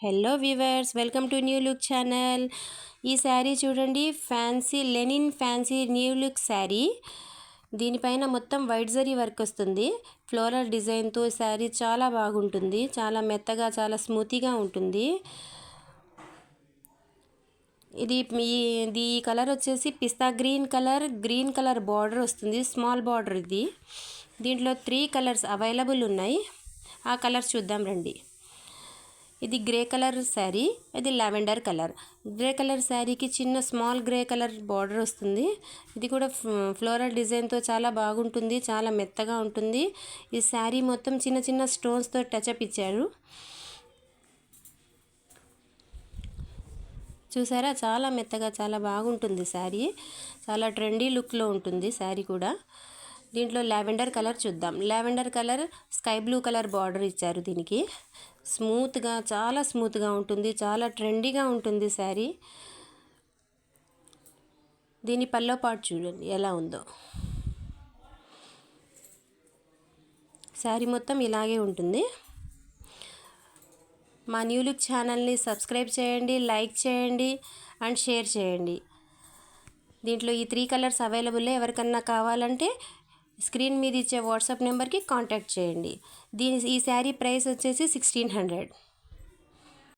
Hello viewers, welcome to new look channel. ఈ శారీ చూడండి, fancy Lenin fancy new look sari. దీనిపైన మొత్తం వైట్ జరీ వర్క్ వస్తుంది. ఫ్లోరల్ డిజైన్తో శారీ చాలా బాగుంటుంది. చాలా మెత్తగా, చాలా స్మూతీగా ఉంటుంది. ఇది కలర్ వచ్చేసి పిస్తా గ్రీన్ కలర్ బార్డర్ వస్తుంది. స్మాల్ బార్డర్ ఇది. దీంట్లో 3 కలర్స్ అవైలబుల్ ఉన్నాయి. ఆ కలర్స్ చూద్దాం రండి. ఇది గ్రే కలర్ శారీ, ఇది లావెండర్ కలర్. గ్రే కలర్ శారీకి చిన్న స్మాల్ గ్రే కలర్ బార్డర్ వస్తుంది. ఇది కూడా ఫ్లోరల్ డిజైన్తో చాలా బాగుంటుంది. చాలా మెత్తగా ఉంటుంది. ఈ శారీ మొత్తం చిన్న చిన్న స్టోన్స్తో టచ్అప్ ఇచ్చారు. చూసారా, చాలా మెత్తగా చాలా బాగుంటుంది శారీ. చాలా ట్రెండీ లుక్లో ఉంటుంది శారీ కూడా. దీంట్లో లావెండర్ కలర్ చూద్దాం. Lavender colour sky blue colour border ఇచ్చారు. దీనికి స్మూత్గా, చాలా స్మూత్గా ఉంటుంది. చాలా ట్రెండీగా ఉంటుంది శారీ. దీని పల్లో పార్ట్ చూడండి ఎలా ఉందో. శారీ మొత్తం ఇలాగే ఉంటుంది. మా న్యూ లుక్ ఛానల్ని సబ్స్క్రైబ్ చేయండి, లైక్ చేయండి అండ్ షేర్ చేయండి. దీంట్లో ఈ 3 కలర్స్ అవైలబుల్. ఎవరికన్నా కావాలంటే స్క్రీన్ మీద ఇచ్చే వాట్సాప్ నెంబర్కి కాంటాక్ట్ చేయండి. ఈ శారీ ప్రైస్ వచ్చేసి 1600.